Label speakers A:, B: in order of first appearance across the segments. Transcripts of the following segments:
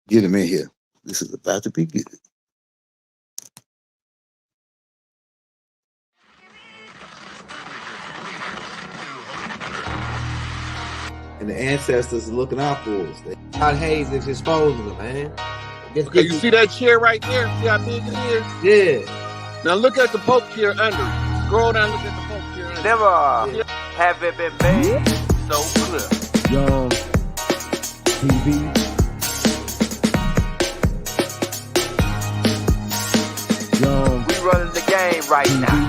A: Get him in here. This is about to be good. And the ancestors are looking out for us. God Hayes is exposing them, man.
B: Okay, you see that chair right there? See how big it is?
A: Yeah.
B: Now look at the Pope chair under it. Scroll down, look at the Pope chair under it.
C: Never have it been made so clear.
D: Young TV. Young.
C: We running the game right now.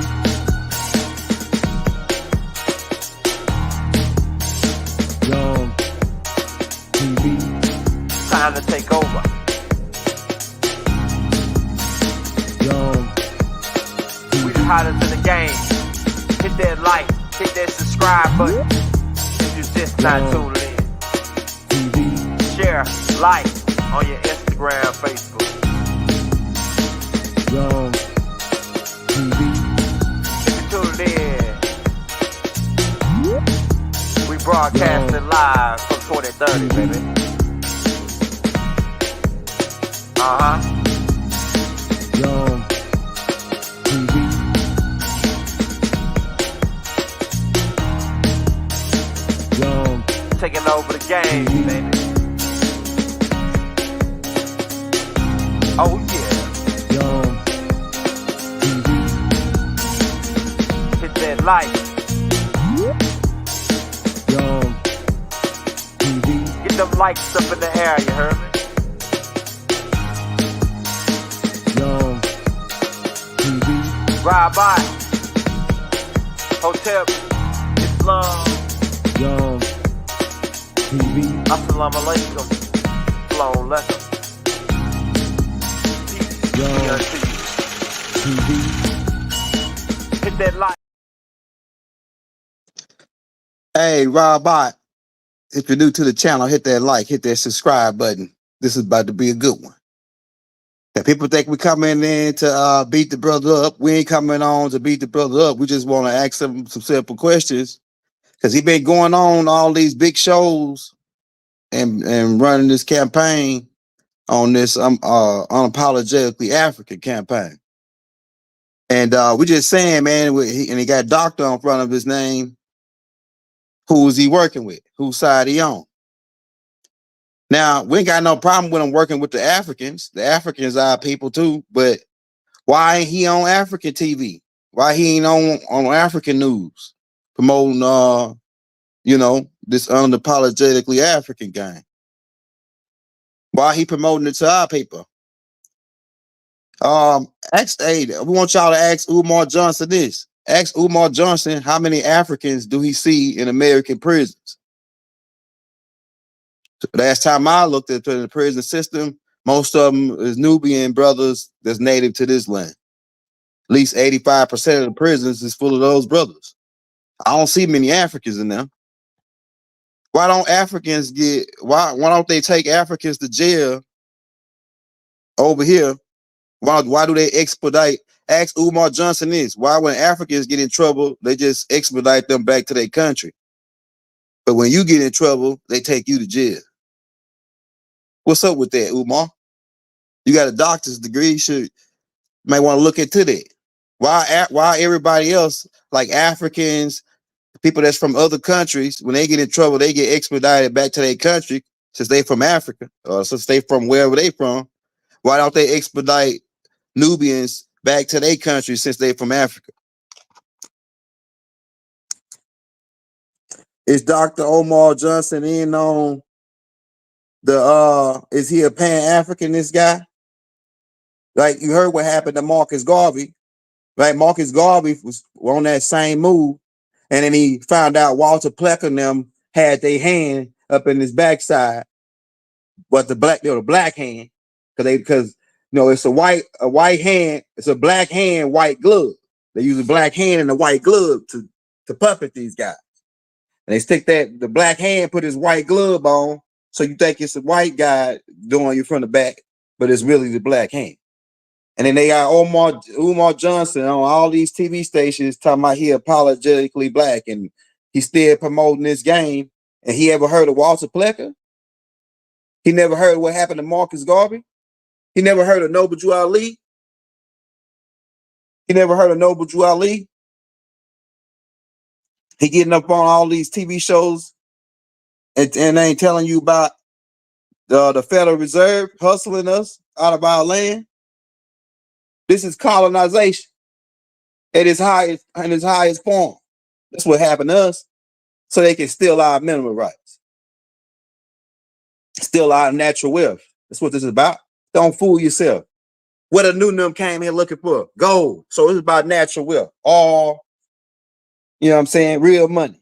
D: Young TV.
C: Time to take over.
D: Young
C: We the hottest in the game. Hit that like, hit that subscribe button. If you just not tuned in.
D: TV.
C: Share, like on your Instagram, Facebook.
D: Young TV.
C: If you tuned in, we broadcasting live from 2030, baby.
D: Young TV. Young
C: Taking over the game, baby. Oh yeah.
D: Young TV.
C: Hit that like.
D: Young TV.
C: Get them likes up in the air, you heard me?
D: Young TV.
C: Ride by. Hotel Islam.
D: Young TV.
C: Assalamu alaikum. Flown lekker. Peace.
D: Young
C: Be unto you.
D: TV.
C: Hit that like.
A: Hey, Robot, if you're new to the channel, hit that like, hit that subscribe button. This is about to be a good one. Now, people think we're coming in to beat the brother up. We ain't coming on to beat the brother up. We just want to ask him some simple questions because he been going on all these big shows and running this campaign on this unapologetically African campaign. And we just saying, man, and he got a doctor in front of his name. Who is he working with? Whose side he on? Now, we ain't got no problem with him working with the Africans. The Africans are our people too, but why ain't he on African TV? Why he ain't on African news promoting this unapologetically African gang? Why he promoting it to our people? We want y'all to ask Umar Johnson this. Ask Umar Johnson how many Africans do he see in American prisons? So last time I looked at the prison system, most of them is Nubian brothers that's native to this land. At least 85% of the prisons is full of those brothers. I don't see many Africans in them. Why don't Africans why don't they take Africans to jail over here? Why do they expedite? Ask Umar Johnson this. Why when Africans get in trouble, they just expedite them back to their country? But when you get in trouble, they take you to jail. What's up with that, Umar? You got a doctor's degree. You might want to look into that. Why everybody else, like Africans, people that's from other countries, when they get in trouble, they get expedited back to their country since they from Africa or since they from wherever they from. Why don't they expedite Nubians back to their country since they from Africa? Is Dr. Umar Johnson in on is he a Pan-Africanist guy? Like you heard what happened to Marcus Garvey, right? Marcus Garvey was on that same move, and then he found out Walter Plecker and them had their hand up in his backside, but the black hand, because it's a white hand, it's a black hand, white glove. They use a black hand and a white glove to puppet these guys. And they stick the black hand, put his white glove on, so you think it's a white guy doing you from the back, but it's really the black hand. And then they got Umar Johnson on all these TV stations talking about he apologetically black and he's still promoting this game. And he ever heard of Walter Plecker? He never heard what happened to Marcus Garvey. He never heard of Noble Drew Ali. He never heard of Noble Drew Ali. He getting up on all these TV shows and they ain't telling you about the Federal Reserve hustling us out of our land. This is colonization at its highest form. That's what happened to us, so they can steal our mineral rights, steal our natural wealth. That's what this is about. Don't fool yourself. What a new numb came here looking for? Gold. So it's about natural wealth. All, you know what I'm saying? Real money.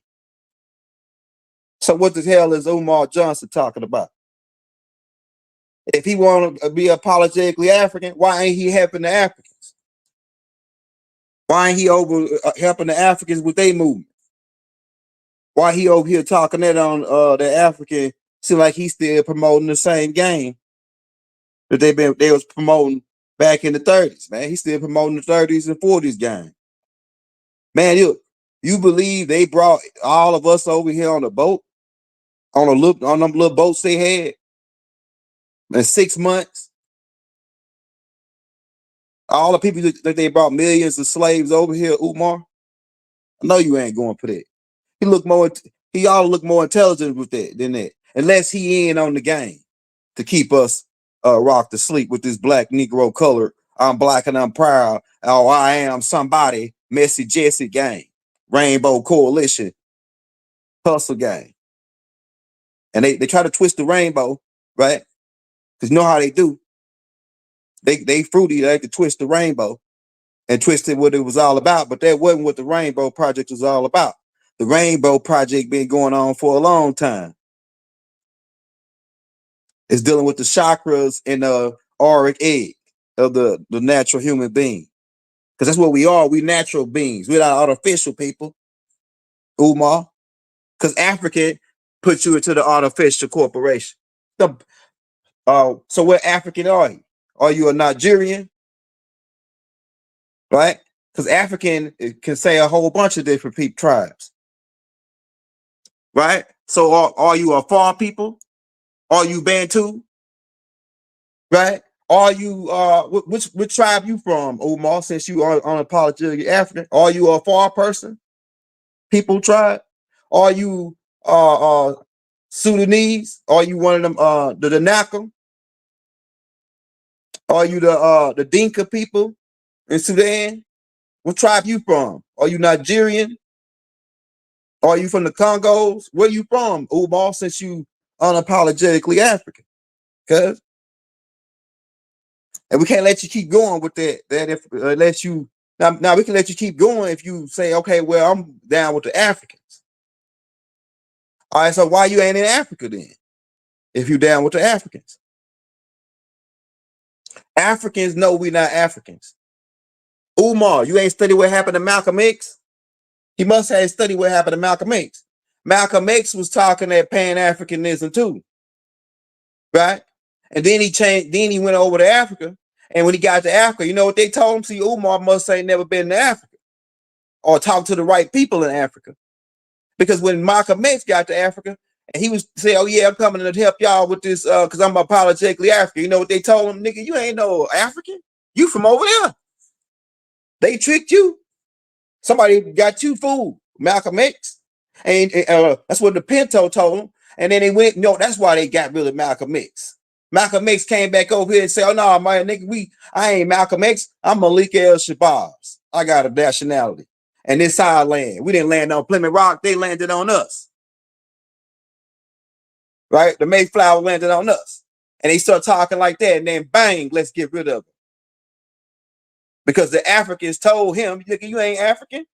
A: So what the hell is Umar Johnson talking about? If he want to be apologetically African, why ain't he helping the Africans? Why ain't he over helping the Africans with their movement? Why he over here talking that on the African? Seem like he's still promoting the same game that they was promoting back in the 30s, man. He's still promoting the 30s and 40s game. Man, you believe they brought all of us over here on a boat, on them little boats they had in 6 months? All the people that they brought millions of slaves over here, Umar. I know you ain't going for that. He ought to look more intelligent with that than that. Unless he in on the game to keep us rocked to sleep with this black Negro color. I'm black and I'm proud. Oh, I am somebody. Messy Jesse game. Rainbow Coalition. Hustle game. And they try to twist the rainbow, right? Because you know how they do. They fruity, they like to twist the rainbow and twist it what it was all about. But that wasn't what the Rainbow Project was all about. The Rainbow Project been going on for a long time. It's dealing with the chakras and the auric egg of the natural human being. Because that's what we are. We natural beings. We're not artificial people, Umar. Because African puts you into the artificial corporation. So what African are you? Are you a Nigerian? Right? Because African can say a whole bunch of different tribes. Right? So are you a Far people? Are you Bantu? Right? Are you which tribe you from, Umar, since you are unapologetically African? Are you a Far person? People tribe? Are you Sudanese? Are you one of them the Danakam? Are you the Dinka people in Sudan? What tribe you from? Are you Nigerian? Are you from the Congos? Where you from, Umar, since you unapologetically African? Cuz and we can't let you keep going with that. That if let you now we can let you keep going if you say, okay, well, I'm down with the Africans. All right, so why you ain't in Africa then? If you down with the Africans. Africans know we not Africans. Umar, you ain't studied what happened to Malcolm X? He must have studied what happened to Malcolm X. Malcolm X was talking that Pan-Africanism too. Right? And then he went over to Africa. And when he got to Africa, you know what they told him? See, Umar must say never been to Africa or talk to the right people in Africa. Because when Malcolm X got to Africa, and he was saying, oh yeah, I'm coming to help y'all with this because I'm apologetically African. You know what they told him? Nigga, you ain't no African. You from over there. They tricked you. Somebody got you fooled. Malcolm X. And that's what the Pinto told him. And then they went, no, that's why they got rid of Malcolm X. Malcolm X came back over here and said, oh no, my nigga, I ain't Malcolm X. I'm Malik El-Shabazz. I got a nationality. And this our land. We didn't land on Plymouth Rock. They landed on us. Right? The Mayflower landed on us. And they start talking like that. And then bang, let's get rid of it. Because the Africans told him, you ain't African.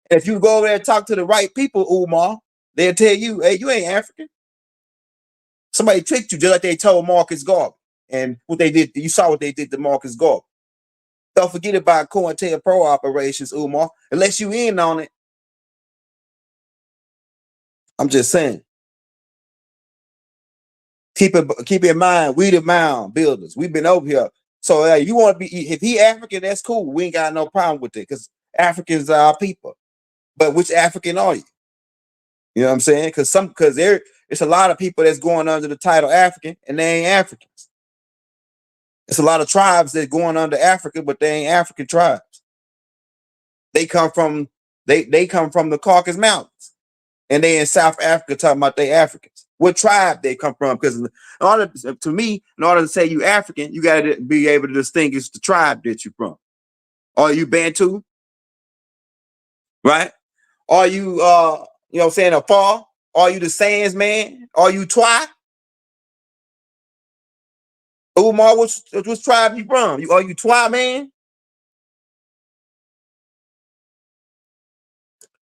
A: And if you go over there and talk to the right people, Umar, they'll tell you, hey, you ain't African. Somebody tricked you just like they told Marcus Garvey. And what they did, you saw what they did to Marcus Garvey. Don't forget about COINTELPRO operations, Umar, unless you in on it. I'm just saying. Keep in mind, we the mound builders. We've been over here. So you want to be, if he African, that's cool. We ain't got no problem with it because Africans are our people. But which African are you? You know what I'm saying? Because there it's a lot of people that's going under the title African and they ain't Africans. It's a lot of tribes that going under Africa, but they ain't African tribes. They come from they come from the Caucasus Mountains, and they in South Africa talking about they Africans. What tribe they come from? Because in order to say you African, you got to be able to distinguish the tribe that you from. Are you Bantu? Right? Are you you know what I'm saying, Afar? Are you the Sands man? Are you Twi? Umar, which tribe you from? Are you Twi man?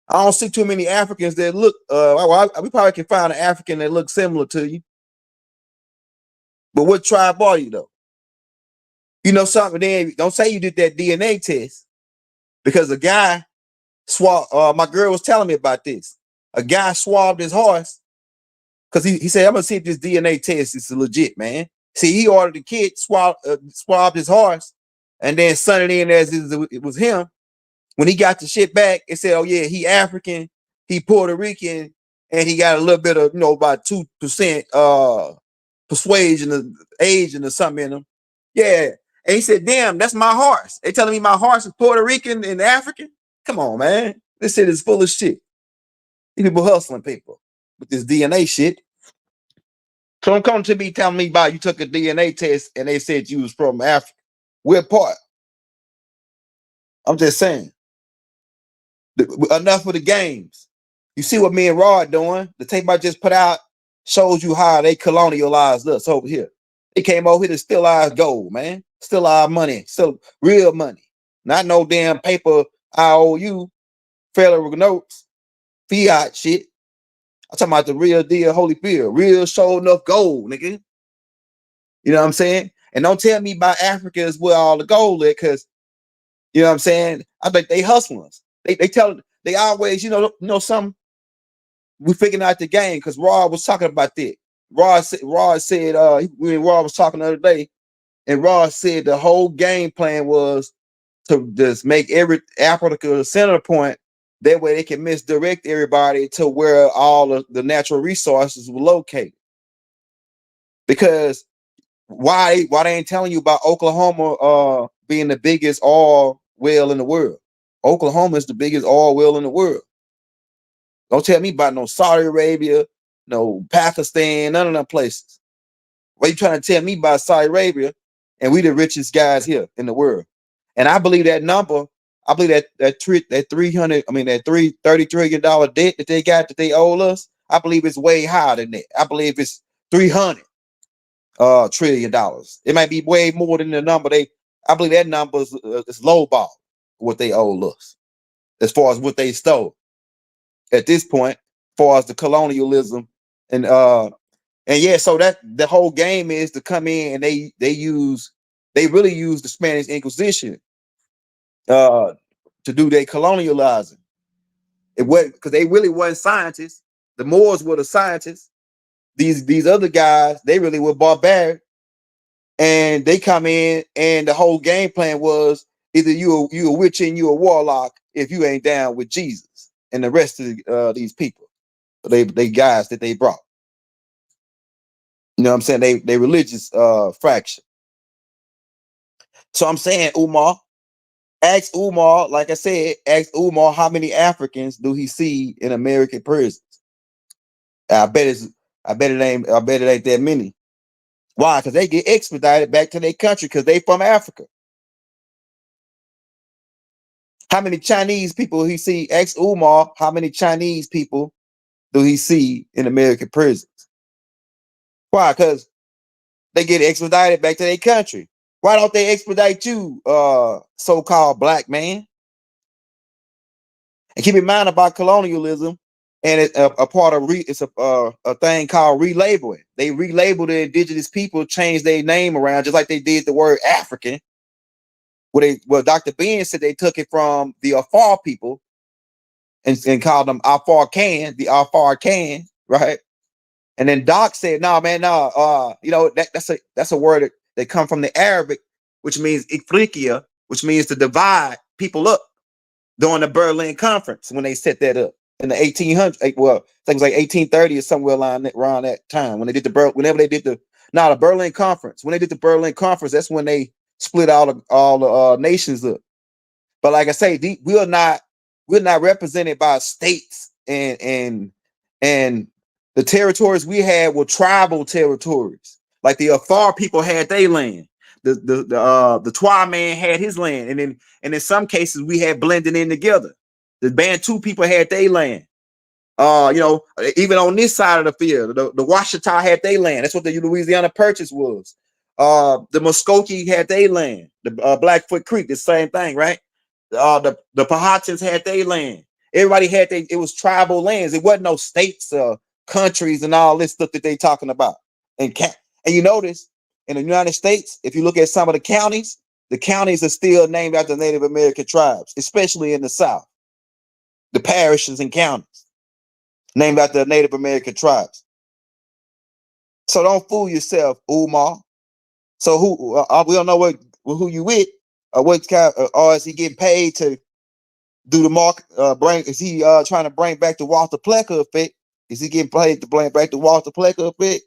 A: I don't see too many Africans that look. We probably can find an African that looks similar to you. But what tribe are you though? You know something? Then don't say you did that DNA test because a guy swabbed. My girl was telling me about this. A guy swabbed his horse because he said, "I'm gonna see if this DNA test is legit, man." See, he ordered the kid swabbed his horse, and then sent it in as it was him. When he got the shit back, it said, "Oh yeah, he African, he Puerto Rican, and he got a little bit of about 2% persuasion of agent or something in him." Yeah, and he said, "Damn, that's my horse." They telling me my horse is Puerto Rican and African. Come on, man, this shit is full of shit. These people hustling people with this DNA shit. So don't come to me telling me about you took a DNA test and they said you was from Africa. We're part. I'm just saying. Enough of the games. You see what me and Rod doing? The tape I just put out shows you how they colonialized us over here. They came over here to steal our gold, man. Steal our money. Still real money. Not no damn paper IOU, federal notes, fiat shit. I'm talking about the real deal, holy field. Real show enough gold, nigga. You know what I'm saying? And don't tell me about Africa is where all the gold is, because you know what I'm saying? I think they hustlers. They always, something. We figuring out the game because Rod was talking about that. Rod said when Rod was talking the other day, and Rod said the whole game plan was to just make every Africa the center point. That way they can misdirect everybody to where all of the natural resources were located. Because why they ain't telling you about Oklahoma being the biggest oil well in the world? Oklahoma is the biggest oil well in the world. Don't tell me about no Saudi Arabia, no Pakistan, none of them places. What you trying to tell me about Saudi Arabia? And we the richest guys here in the world. And I believe that number, I believe that $30 trillion debt that they got that they owe us, I believe it's way higher than that. I believe it's $300 trillion. It might be way more than the number I believe that number is low ball what they owe us as far as what they stole at this point, as far as the colonialism and yeah, so that the whole game is to come in and they really use the Spanish Inquisition to do their colonializing. It was because they really weren't scientists. The Moors were the scientists. These other guys, they really were barbaric. And they come in and the whole game plan was either you a witch and you a warlock if you ain't down with Jesus and the rest of these people. They guys that they brought. You know what I'm saying? They religious fraction. So I'm saying, Umar, like I said, ask Umar how many Africans do he see in American prisons? I bet it ain't that many. Why? Because they get expedited back to their country because they from Africa. How many Chinese people he see? Ask Umar how many Chinese people do he see in American prisons? Why? Because they get expedited back to their country. Why don't they expedite you, so-called black man? And keep in mind about colonialism, and it's a part of it's a thing called relabeling. They relabel the indigenous people, change their name around, just like they did the word African. Well, Dr. Ben said they took it from the Afar people and called them the Afar-Can, right? And then Doc said, "No, man, no, that's a word that come from the Arabic, which means Ifriqiya, which means to divide people up during the Berlin Conference when they set that up. in the 1800s. Well, I think it was like 1830 or somewhere around that time when they did whenever they did the Berlin Conference. When they did the Berlin Conference, that's when they split all the nations up. But like I say, we're not represented by states, and the territories we had were tribal territories. Like the Afar people had their land. The Twa man had his land, and in some cases we had blended in together. The Bantu people had their land. Even on this side of the field, the Washita had their land. That's what the Louisiana Purchase was. The Muskogee had their land. The Blackfoot Creek, the same thing, right? The Powhatans had their land. Everybody had it was tribal lands. It wasn't no states, countries, and all this stuff that they talking about. And you notice in the United States, if you look at some of the counties are still named after Native American tribes, especially in the South. The parishes and counties named after Native American tribes. So don't fool yourself, Umar. So we don't know who you with, or what kind, or is he getting paid to do the mark? Is he trying to bring back the Walter Plecker effect? Is he getting paid to bring back the Walter Plecker effect?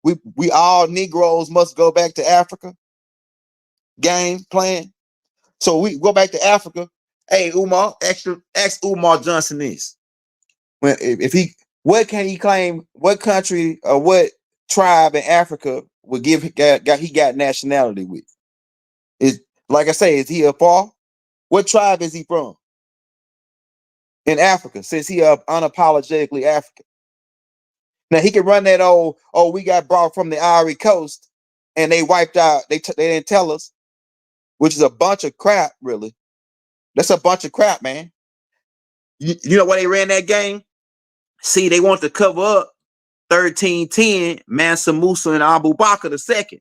A: We all Negroes must go back to Africa. Game plan. So we go back to Africa. Hey, Umar, ask Umar Johnson this. What can he claim? What country or what tribe in Africa would he got nationality with? Is, like I say, is he a far? What tribe is he from? In Africa, since he unapologetically African. Now he can run that we got brought from the Ivory Coast and they wiped out. They didn't tell us, which is a bunch of crap. Really, that's a bunch of crap, man. You know why they ran that game? See, they want to cover up 1310 Mansa Musa and Abu Bakr II.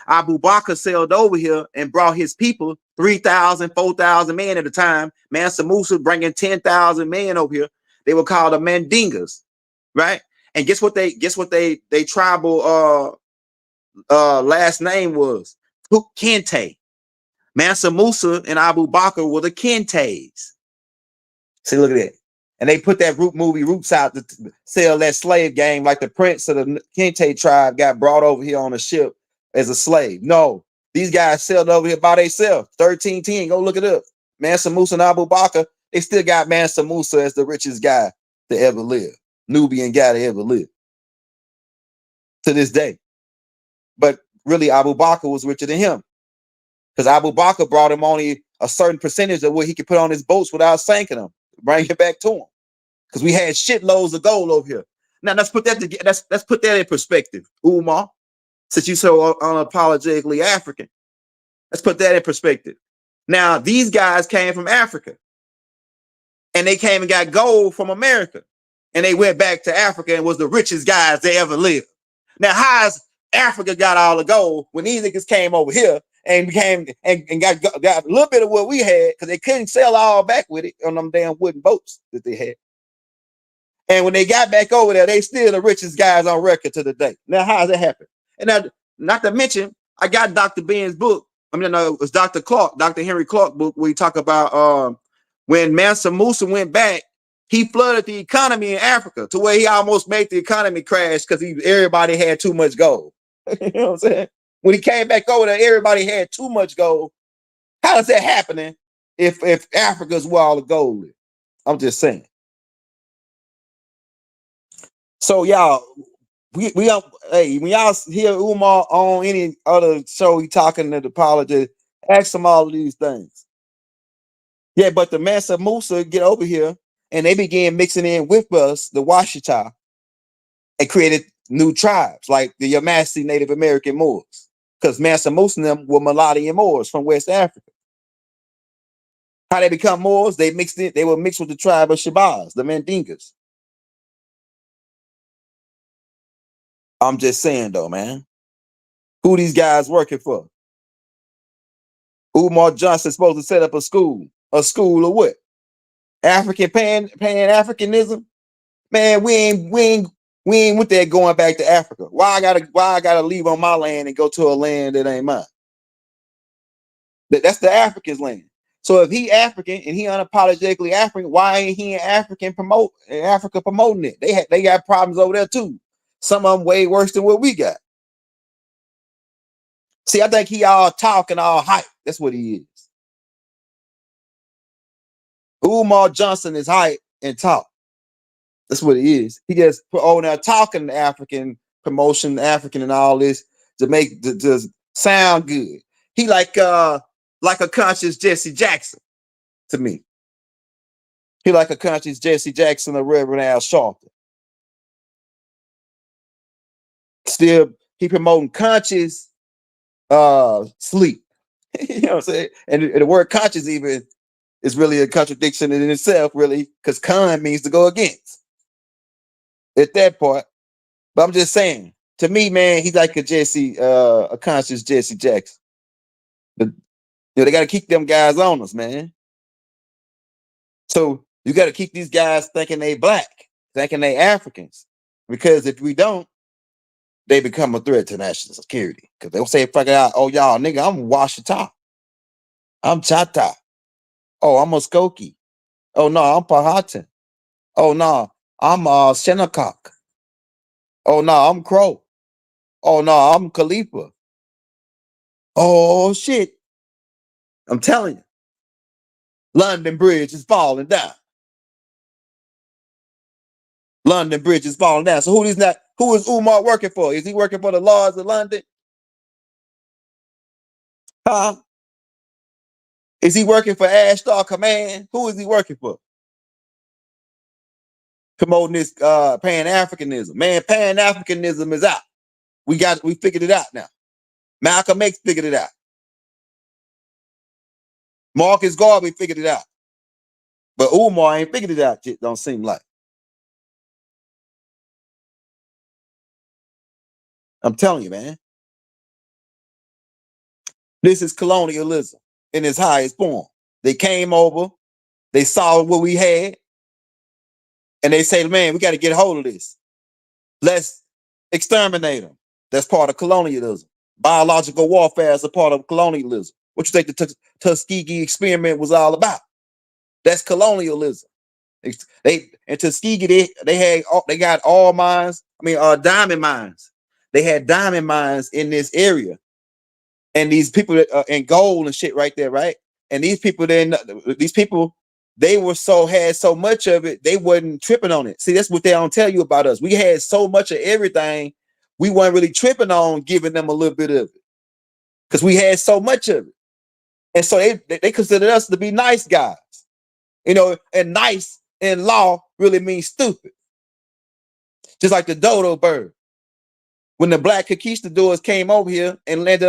A: Abu Bakr sailed over here and brought his people 3,000, 4,000 men at a time. Mansa Musa bringing 10,000 men over here. They were called the Mandingas, right? And guess what they tribal last name was? Kente. Mansa Musa and Abu Bakr were the Kentes. See, look at that. And they put that movie Roots out to sell that slave game, like the prince of the Kente tribe got brought over here on a ship as a slave. No, these guys sailed over here by themselves. 1310, go look it up. Mansa Musa and Abu Bakr, they still got Mansa Musa as the richest guy to ever live, Nubian guy to ever live to this day. But really, Abu Bakr was richer than him because Abu Bakr brought him only a certain percentage of what he could put on his boats without sinking them, bring it back to him. Because we had shitloads of gold over here. Now let's put that together. Let's put that in perspective, Umar. Since you're so unapologetically African, let's put that in perspective. Now these guys came from Africa, and they came and got gold from America, and they went back to Africa and was the richest guys they ever lived. Now, how's Africa got all the gold when these niggas came over here and became and got a little bit of what we had because they couldn't sell all back with it on them damn wooden boats that they had. And when they got back over there, they still the richest guys on record to the day. Now, how does that happen? And now, not to mention, I got Dr. Ben's book. I mean, no, it was Dr. Henry Clark book, where he talk about when Mansa Musa went back, he flooded the economy in Africa to where he almost made the economy crash because everybody had too much gold. You know what I'm saying? When he came back over there, everybody had too much gold. How is that happening if Africa's where all the gold is? I'm just saying. So y'all, we don't. Hey, when y'all hear Umar on any other show, he talking to the apologist, ask him all of these things. Yeah, but the Mansa Musa get over here and they began mixing in with us, the Washita, and created new tribes like the Yamasee Native American Moors, because Mansa Musa and them were Mulatto Moors from West Africa. How they become Moors? They mixed it. They were mixed with the tribe of Shabazz, the Mandingas. I'm just saying though, man. Who these guys working for? Umar Johnson supposed to set up a school. A school of what? African Pan-Africanism? Man, we ain't with that going back to Africa. Why I gotta leave on my land and go to a land that ain't mine? That's the Africans' land. So if he African and he unapologetically African, why ain't he in Africa promoting it? They got problems over there too. Some of them way worse than what we got. See, I think he all talk and all hype. That's what he is. Umar Johnson is hype and talk. That's what he is. He just put on there talking African promotion, African and all this to make to sound good. He like a conscious Jesse Jackson to me. He like a conscious Jesse Jackson or Reverend Al Sharpton. Still, he promoting conscious sleep. You know what I'm saying? And the word conscious even is really a contradiction in itself, really, because con means to go against. At that part. But I'm just saying, to me, man, he's like a conscious Jesse Jackson. But they got to keep them guys on us, man. So you got to keep these guys thinking they black, thinking they Africans, because if we don't, they become a threat to national security. Because they'll say, "Fuck it out, oh y'all, nigga, I'm Washita, I'm Chata, oh I'm Muskogee, oh no, I'm Powhatan, oh no, I'm Shinnecock, oh no, I'm Crow, oh no, I'm Khalifa." Oh shit. I'm telling you. London Bridge is falling down. London Bridge is falling down. So who is Umar working for? Is he working for the laws of London? Huh? Is he working for Ashtar Command? Who is he working for? Promoting this Pan-Africanism. Man, Pan-Africanism is out. We figured it out now. Malcolm X figured it out. Marcus Garvey figured it out. But Umar ain't figured it out yet, don't seem like. I'm telling you, man. This is colonialism in its highest form. They came over, they saw what we had, and they say, man, we got to get a hold of this. Let's exterminate them. That's part of colonialism. Biological warfare is a part of colonialism. What you think the Tuskegee experiment was all about? That's colonialism. In Tuskegee, they got all mines. Diamond mines. They had diamond mines in this area, and these people and gold and shit right there, right? And these people, they had so much of it, they wasn't tripping on it. See, that's what they don't tell you about us. We had so much of everything, we weren't really tripping on giving them a little bit of it, because we had so much of it. And so they considered us to be nice guys, and nice in law really means stupid. Just like the dodo bird. When the black conquistadors came over here and landed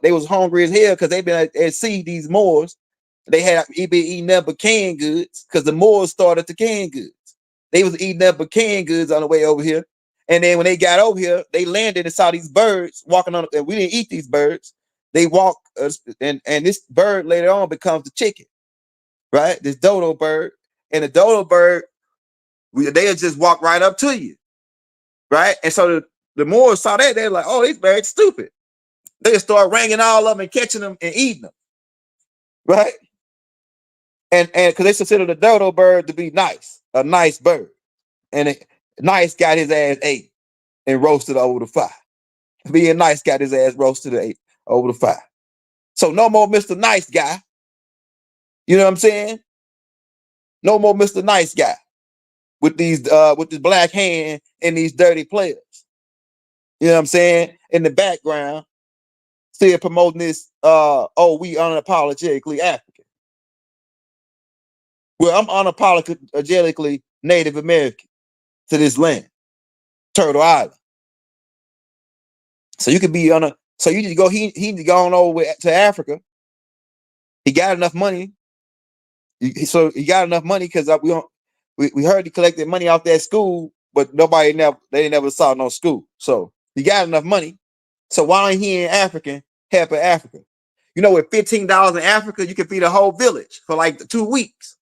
A: they was hungry as hell because they been at sea, these Moors. They had been eating nothing but canned goods because the Moors started the canned goods. They was eating nothing but canned goods on the way over here. And then when they got over here, they landed and saw these birds walking on, and we didn't eat these birds. They walk, and this bird later on becomes the chicken, right? This dodo bird. And the dodo bird, they'll just walk right up to you, right? And so the Moors saw that, they're like, oh, these birds stupid. They start wrangling all of them and catching them and eating them, right? And because they consider the dodo bird to be nice, a nice bird. And nice got his ass ate and roasted over the fire. Being nice got his ass roasted and ate over the fire. So no more Mr. Nice Guy. You know what I'm saying? No more Mr. Nice Guy with these with this black hand and these dirty players. You know what I'm saying? In the background, still promoting this, we unapologetically African. Well, I'm unapologetically Native American to this land, Turtle Island. So you could be so you need to go, he gone over to Africa. He got enough money. So he got enough money because we heard he collected money off that school, but they never saw no school. So he got enough money. So why ain't he in helping Africa? With $15 in Africa, you can feed a whole village for like 2 weeks.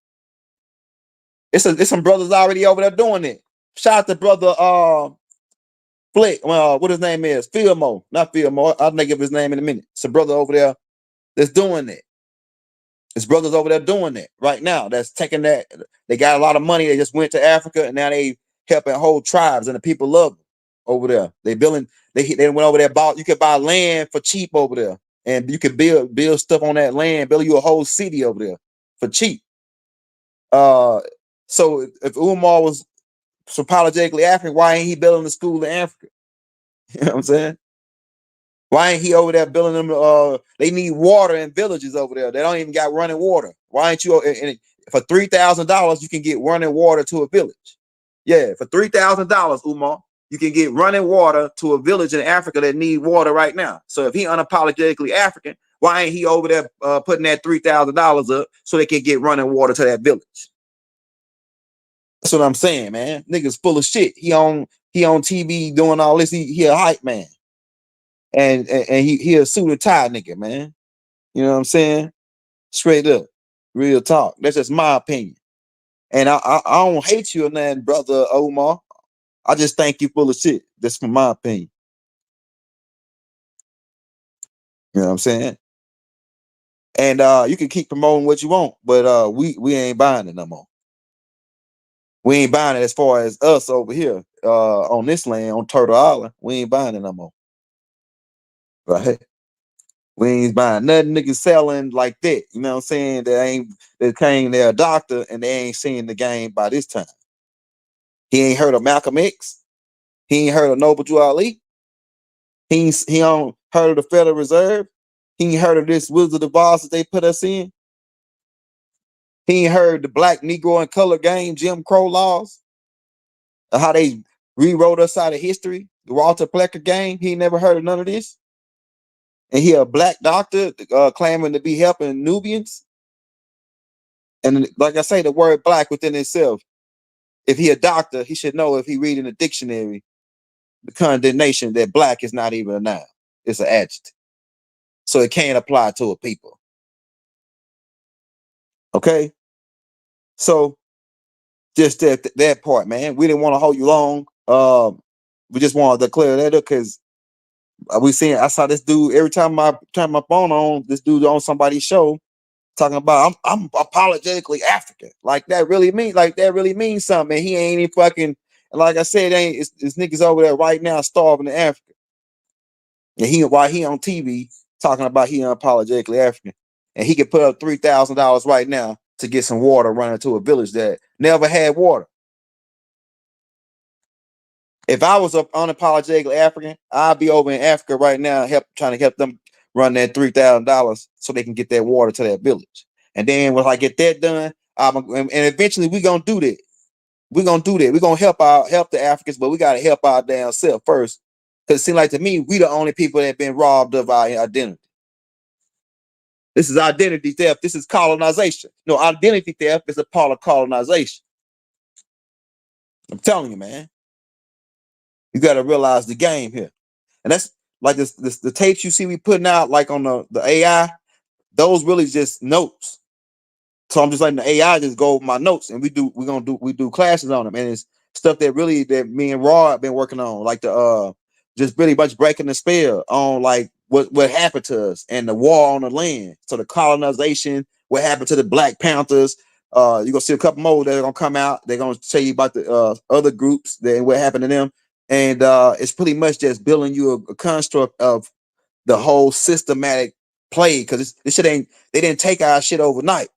A: It's some brothers already over there doing it. Shout out to brother Flick. What his name is? Fillmore. Not Fillmore. I'll think of his name in a minute. It's a brother over there that's doing it. There's brothers over there doing that right now. That's taking that. They got a lot of money. They just went to Africa and now they helping whole tribes and the people love them over there. They building. They went over there. Bought. You could buy land for cheap over there, and you could build stuff on that land. Build you a whole city over there for cheap. So if Umar was apologetically African, why ain't he building a school in Africa? You know what I'm saying? Why ain't he over there building them? They need water in villages over there. They don't even got running water. Why ain't you? And for $3,000, you can get running water to a village. Yeah, for $3,000, Umar, you can get running water to a village in Africa that need water right now. So if he unapologetically African, why ain't he over there putting that $3,000 up so they can get running water to that village? That's what I'm saying, man. Niggas full of shit. He on TV doing all this. He a hype man. And he a suit and tie nigga, man. You know what I'm saying? Straight up. Real talk. That's just my opinion. And I don't hate you or nothing, brother Omar. I just think you full of shit. That's from my opinion. You know what I'm saying? And you can keep promoting what you want, but we ain't buying it no more. We ain't buying it as far as us over here on this land, on Turtle Island. We ain't buying it no more. Right? We ain't buying nothing niggas selling like that. You know what I'm saying? That came there a doctor and they ain't seen the game by this time. He ain't heard of Malcolm X. He ain't heard of Noble Drew Ali. He don't heard of the Federal Reserve. He ain't heard of this Wizard of Oz that they put us in. He ain't heard the black, Negro, and color game, Jim Crow laws, or how they rewrote us out of history, the Walter Plecker game. He ain't never heard of none of this. And he a black doctor claiming to be helping Nubians. And like I say, the word black within itself, if he a doctor, he should know if he read in the dictionary the condemnation that black is not even a noun. It's an adjective. So it can't apply to a people. Okay? So just that part, man. We didn't want to hold you long. We just wanted to clear that up because I saw this dude every time I turn my phone on, this dude on somebody's show talking about I'm apologetically African. Like that really means something. And he ain't even fucking, like I said, it's niggas over there right now starving in Africa. And while he on TV talking about he unapologetically African, and he could put up $3,000 right now to get some water running to a village that never had water. If I was unapologetically African, I'd be over in Africa right now trying to help them run that $3,000 so they can get that water to that village. And then once I get that done, and eventually we're gonna do that. We're gonna do that. We're gonna help the Africans, but we gotta help our damn self first. Because it seems like to me, we the only people that have been robbed of our identity. This is identity theft. This is colonization. No, identity theft is a part of colonization. I'm telling you, man. You got to realize the game here. And that's like the tapes you see we putting out, like on the AI, those really just notes. So I'm just letting the AI just go over my notes, and we do classes on them, and it's stuff that me and Raw have been working on, like the just really much breaking the spell on like what happened to us and the war on the land. So the colonization, what happened to the Black Panthers. You're gonna see a couple more that are gonna come out. They're gonna tell you about the other groups and what happened to them. And it's pretty much just building you a construct of the whole systematic play, because this shit they didn't take our shit overnight.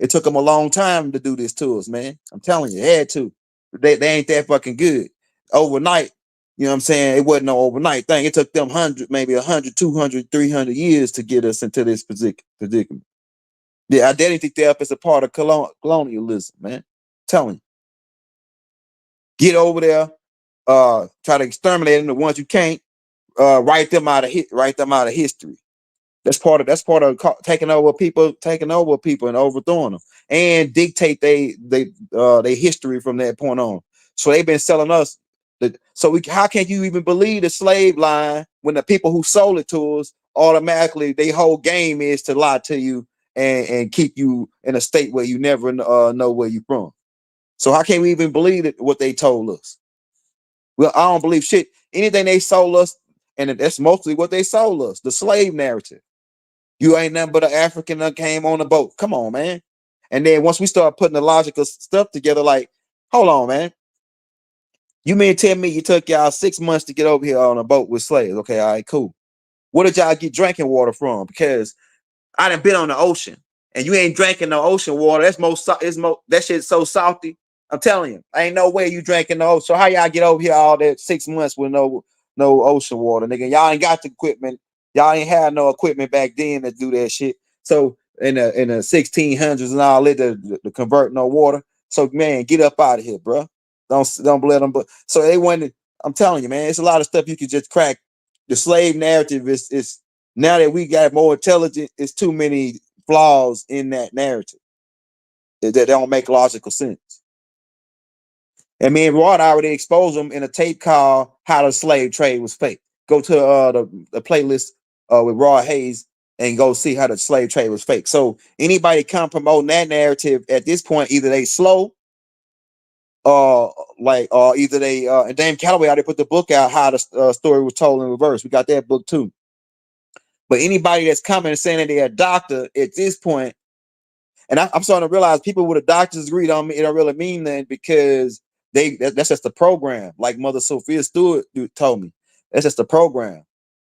A: It took them a long time to do this to us, man. I'm telling you, they had to. They ain't that fucking good. Overnight, you know what I'm saying? It wasn't no overnight thing. It took them 100, 200, 300 years to get us into this predicament. The identity theft is a part of colonialism, man. I'm telling you. Get over there, try to exterminate them, the ones you can't, write them out of history. That's part of taking over people and overthrowing them, and dictate they history from that point on. So they've been selling us. How can you even believe the slave line when the people who sold it to us automatically their whole game is to lie to you and keep you in a state where you never know where you're from. So how can we even believe what they told us? Well, I don't believe shit. Anything they sold us, and that's mostly what they sold us, the slave narrative. You ain't nothing but an African that came on the boat. Come on, man. And then once we start putting the logical stuff together, like, hold on, man. You mean tell me you took y'all 6 months to get over here on a boat with slaves? Okay, all right, cool. Where did y'all get drinking water from? Because I done been on the ocean, and you ain't drinking no ocean water. That shit's so salty. I'm telling you, ain't no way you drinking the ocean. So how y'all get over here all that 6 months with no ocean water, nigga? Y'all ain't got the equipment. Y'all ain't had no equipment back then to do that shit. So in the 1600s and all that, to convert no water. So man, get up out of here, bro. Don't let them. But so they wanted. I'm telling you, man, it's a lot of stuff you could just crack. The slave narrative is now that we got more intelligent, it's too many flaws in that narrative that don't make logical sense. And me and Rod already exposed them in a tape called "How the Slave Trade Was Fake." Go to the playlist with Rod Hayes and go see how the slave trade was fake. So anybody come promoting that narrative at this point, either they slow, or either they and Dame Calloway already put the book out, How the Story Was Told in Reverse. We got that book too. But anybody that's coming and saying that they're a doctor at this point, and I'm starting to realize people with a doctor's degree don't really mean that, because that's just the program. Like Mother Sophia Stewart told me, that's just the program.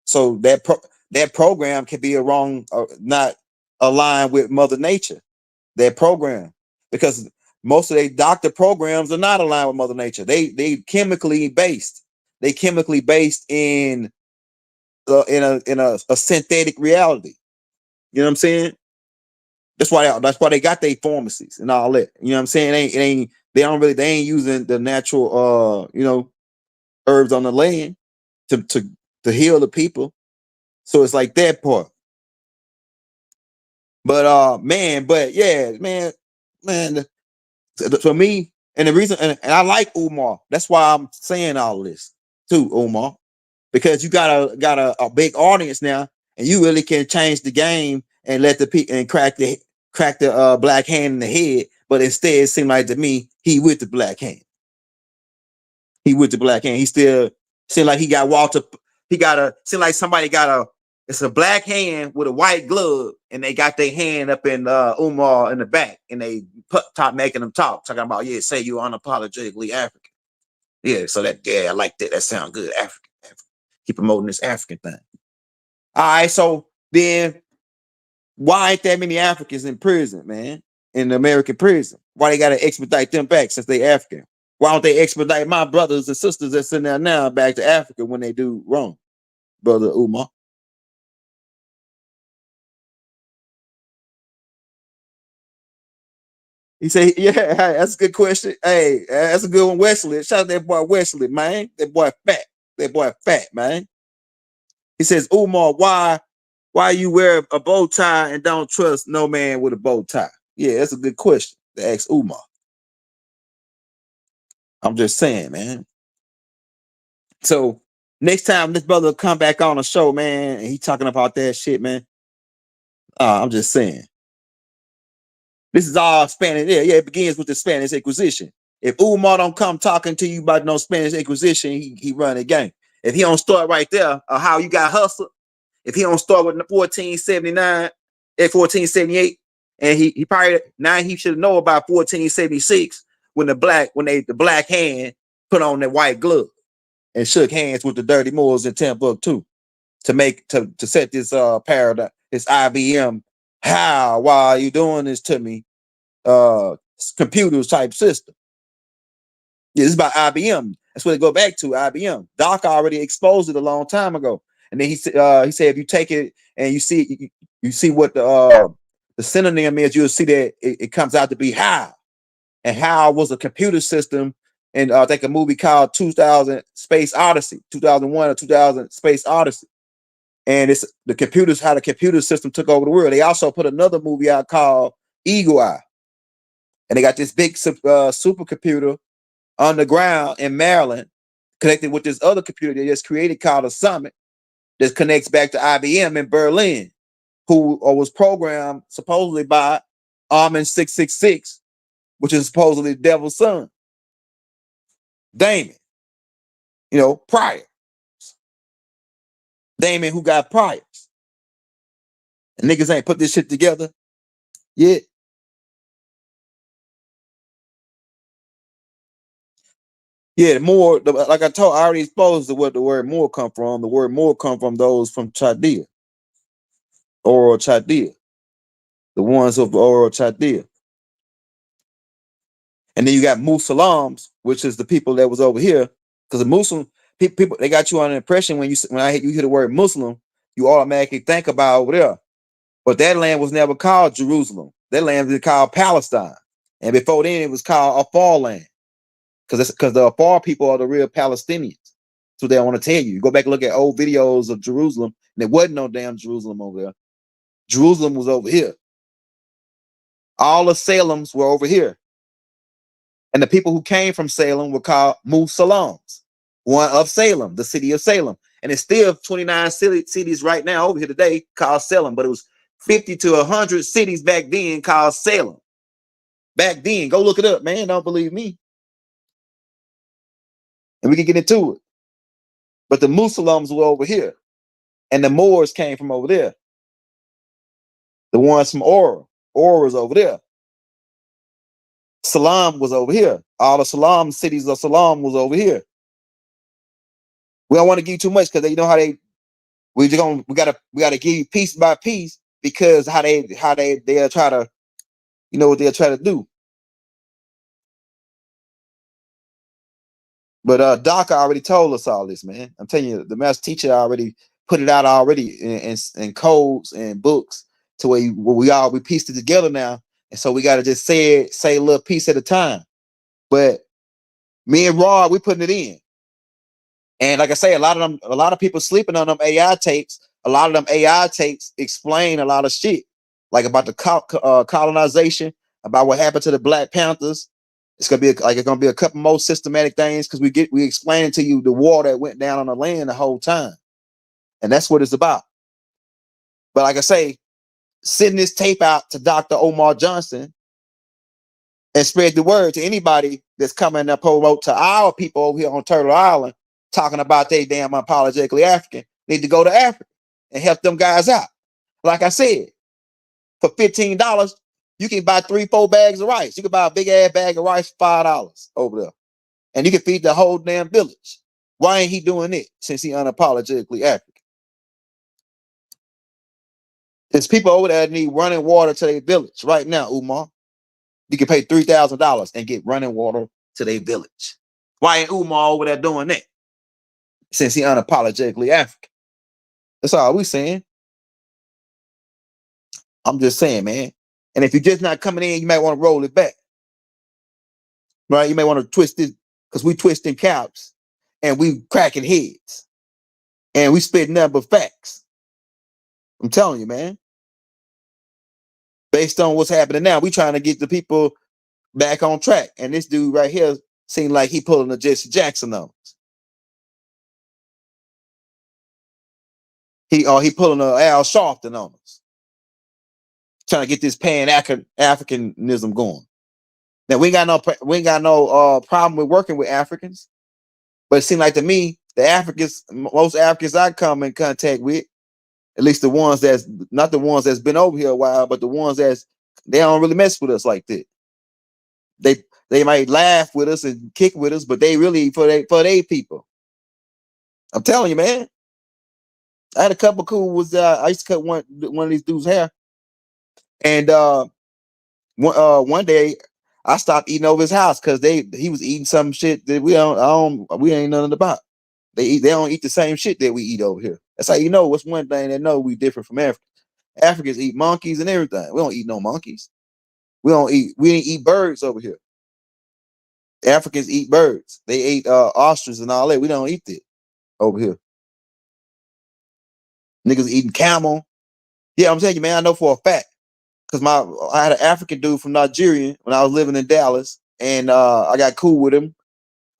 A: So that program can be not aligned with Mother Nature. That program, because most of their doctor programs are not aligned with Mother Nature. They chemically based. They chemically based in a synthetic reality. You know what I'm saying? That's why they got their pharmacies and all that. You know what I'm saying? They ain't using the natural herbs on the land to heal the people. So it's like that part. But man, for me, and the reason, and I like Umar. That's why I'm saying all this too, Umar, because you got a big audience now, and you really can change the game and let the people and crack the black hand in the head. But instead, it seemed like to me he with the black hand. He with the black hand. He still seemed like he got Walter. Seemed like somebody got it's a black hand with a white glove, and they got their hand up in Umar in the back, and they making them talking about, say you're unapologetically African. Yeah, so I like that. That sounds good. African. Keep promoting this African thing. All right, so then why ain't that many Africans in prison, man? In the American prison? Why they gotta expedite them back since they African? Why don't they expedite my brothers and sisters that's in there now back to Africa when they do wrong, brother Umar? He said, yeah, hey, that's a good question. Hey, that's a good one, Wesley. Shout out that boy Wesley, man. That boy fat. That boy fat, man. He says, Umar, why you wear a bow tie and don't trust no man with a bow tie? Yeah, that's a good question to ask Umar. I'm just saying, man. So next time this brother come back on the show, man, and he talking about that shit, man. I'm just saying. This is all Spanish. Yeah, it begins with the Spanish Inquisition. If Umar don't come talking to you about no Spanish Inquisition, he run the game. If he don't start right there, how you got hustled, if he don't start with 1479 and 1478, and he probably now he should know about 1476 when the black hand put on that white glove and shook hands with the dirty Moors in Timbuktu to set this paradigm, this IBM. Why are you doing this to me? Computers type system. Yeah, this is about IBM. That's what they go back to, IBM. Doc already exposed it a long time ago. And then he said if you take it and you see what the synonym is, you'll see that it comes out to be how. And how was a computer system, and I think a movie called 2000 Space Odyssey, 2001 or 2000 Space Odyssey. And it's how the computer system took over the world. They also put another movie out called Eagle Eye. And they got this big supercomputer on the ground in Maryland connected with this other computer they just created called a Summit that connects back to IBM in Berlin, who was programmed supposedly by Armin 666, which is supposedly the devil's son, Damon, Prior. Damon, who got priors. And niggas ain't put this shit together yet. Yeah, like I already exposed to what the word more come from. The word more come from those from Chaldea, oral Chaldea, the ones of oral Chaldea. And then you got Muslims, which is the people that was over here. Because the Muslim people, they got you on an impression when you hear the word Muslim, you automatically think about over there. But that land was never called Jerusalem. That land was called Palestine. And before then, it was called Afar land. Because the Afar people are the real Palestinians. That's what they want to tell you. You go back and look at old videos of Jerusalem, and there wasn't no damn Jerusalem over there. Jerusalem was over here. All the Salems were over here. And the people who came from Salem were called Muslims, one of Salem, the city of Salem. And it's still 29 cities right now over here today called Salem, but it was 50 to 100 cities back then called Salem. Back then, go look it up, man. Don't believe me. And we can get into it. But the Muslims were over here, and the Moors came from over there. The ones from Aura was over there. Salam was over here. All the Salam cities of Salam was over here. We don't want to give you too much because you know how we gotta give you piece by piece because how they'll try to, you know what they'll try to do. But Doc already told us all this, man. I'm telling you, the master teacher already put it out already in codes and books to where we pieced it together now. And so we gotta just say a little piece at a time. But me and Rod, we putting it in. And like I say, a lot of people sleeping on them AI tapes. A lot of them AI tapes explain a lot of shit, like about the colonization, about what happened to the Black Panthers. It's gonna be a couple more systematic things because we explaining to you the war that went down on the land the whole time, and that's what it's about. But like I say, sending this tape out to Dr. Umar Johnson and spread the word to anybody that's coming to promote to our people over here on Turtle Island talking about they damn unapologetically African need to go to Africa and help them guys out. Like I said, for $15, you can buy 3-4 bags of rice. You can buy a big ass bag of rice for $5 over there. And you can feed the whole damn village. Why ain't he doing it since he unapologetically African? There's people over there that need running water to their village right now, Umar. You can pay $3,000 and get running water to their village. Why ain't Umar over there doing that? Since he unapologetically African. That's all we saying. I'm just saying, man. And if you're just not coming in, you might want to roll it back. Right? You may want to twist it because we twisting caps and we cracking heads. And we spit nothing but facts. I'm telling you, man. Based on what's happening now, we trying to get the people back on track. And this dude right here seemed like he pulling a Jesse Jackson on us. He pulling a Al Sharpton on us. Trying to get this Pan-Africanism going. Now we ain't got no problem with working with Africans, but it seems like to me most Africans I come in contact with, at least the ones that's not the ones that's been over here a while, but the ones they don't really mess with us like that. They might laugh with us and kick with us, but they really for they people. I'm telling you, man. I had a couple cool was I used to cut one of these dudes' hair, and one day I stopped eating over his house because he was eating some shit that we ain't nothing about. They don't eat the same shit that we eat over here. That's how you know what's one thing they know we different from Africa. Africans eat monkeys and everything. We don't eat no monkeys. We didn't eat birds over here. Africans eat birds. They ate ostriches and all that. We don't eat that over here. Niggas eating camel. Yeah, I'm telling you, man, I know for a fact. Because I had an African dude from Nigeria when I was living in Dallas, and I got cool with him.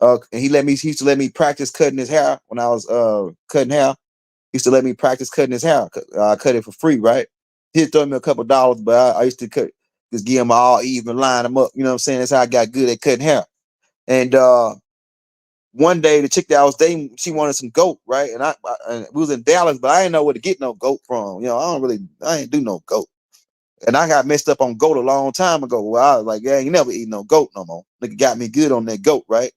A: And he used to let me practice cutting his hair when I was cutting hair. He used to let me practice cutting his hair. I cut it for free, right? He'd throw me a couple $, but I used to just give him all even, line them up. You know what I'm saying? That's how I got good at cutting hair. And one day the chick that I was dating, she wanted some goat, right? And and we was in Dallas, but I didn't know where to get no goat from. I ain't do no goat. And I got messed up on goat a long time ago. Well, I was like, yeah, you never eat no goat no more. Nigga got me good on that goat, right?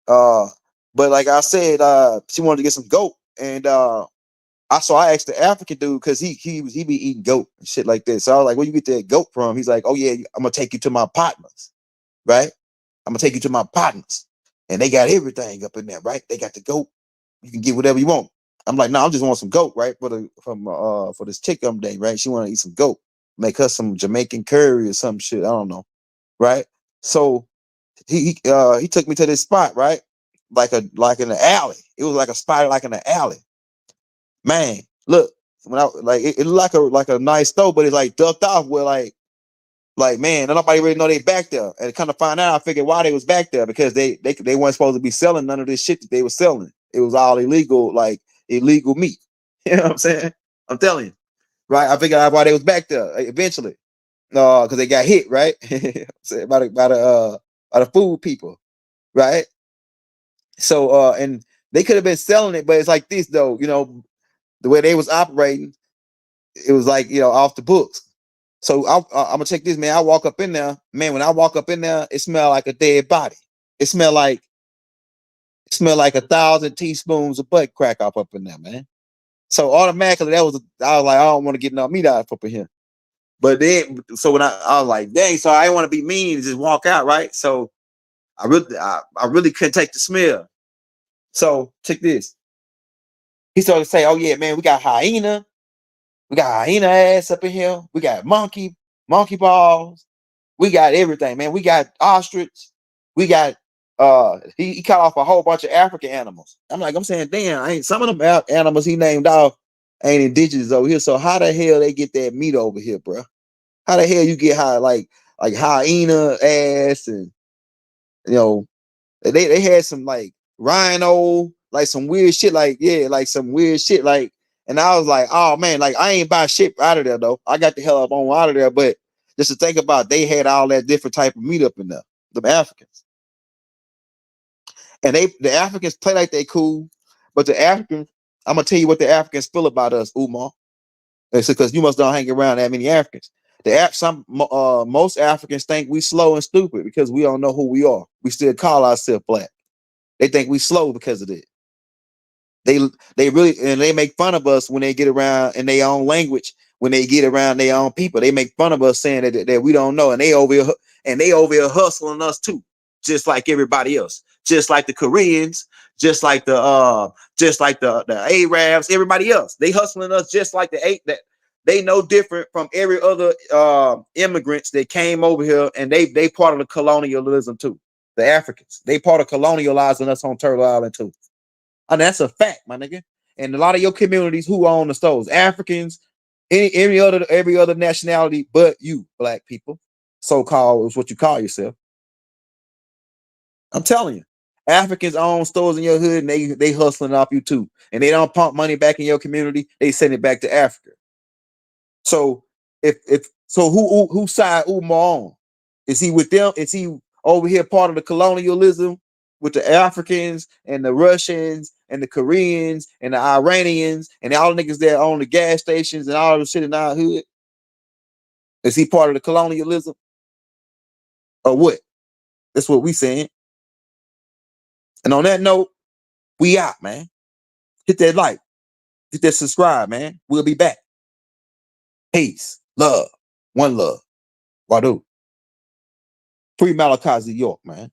A: But like I said, she wanted to get some goat, and I asked the African dude because he be eating goat and shit like that. So I was like, where you get that goat from? He's like, oh yeah, I'm gonna take you to my partners, right? I'm gonna take you to my partners, and they got everything up in there, right? They got the goat. You can get whatever you want. I'm like, no, I just want some goat, right? For this chick day, right? She want to eat some goat. Make her some Jamaican curry or some shit. I don't know, right? So he took me to this spot, right? Like in the alley. It was like a spot like in the alley. Man, look, when I like it looked like a nice store, but it's like ducked off where like man, nobody really know they back there. And kind of find out, I figured why they was back there because they weren't supposed to be selling none of this shit that they were selling. It was all illegal, like illegal meat. You know what I'm saying? I'm telling you, right? I figured out why they was back there eventually. No, because they got hit, right? by the food people, right? So and they could have been selling it, but it's like this though, the way they was operating, it was like off the books. So I'm gonna check this, man. I walk up in there, man. When I walk up in there, it smelled like a dead body. It smelled like 1,000 teaspoons of butt crack up in there, man. So automatically I was like, I don't want to get no meat out up in here. But then, so when I was like, dang, so I didn't want to be mean and just walk out, right? So I really couldn't take the smell. So check this. He started to say, oh yeah, man, we got hyena ass up in here. We got monkey balls. We got everything, man. We got ostrich. We got he cut off a whole bunch of African animals. I'm saying, damn, some of them animals he named off ain't indigenous over here. So how the hell they get that meat over here, bro? How the hell you get like hyena ass and they had some like rhino, like some weird shit, like some weird shit, like. And I was like, oh man, like I ain't buy shit out of there though. I got the hell up on out of there, but just to think about, they had all that different type of meat up in there, the Africans, and the Africans play like they cool, but the Africans, I'm gonna tell you what the Africans feel about us, Umar. It's because you must not hang around that many Africans. Most Africans think we slow and stupid because we don't know who we are. We still call ourselves black. They think we slow because of it. They really, and they make fun of us when they get around in their own language. When they get around their own people, they make fun of us saying that we don't know, and they over here hustling us too, just like everybody else, just like the Koreans, just like the Arabs, everybody else. They hustling us just like that. They no different from every other immigrants that came over here, and they part of the colonialism too. The Africans, they part of colonializing us on Turtle Island too. And that's a fact, my nigga. And a lot of your communities who own the stores, Africans, every other nationality, but you, black people, so-called is what you call yourself. I'm telling you, Africans own stores in your hood, and they hustling off you too. And they don't pump money back in your community; they send it back to Africa. So whose side Umar on? Is he with them? Is he over here part of the colonialism with the Africans and the Russians and the Koreans and the Iranians and all the niggas that own the gas stations and all the shit in our hood? Is he part of the colonialism or what? That's what we saying. And on that note, we out, man. Hit that like, hit that subscribe, man. We'll be back. Peace, love, one love. Wadu. Free Malachi Z York, man.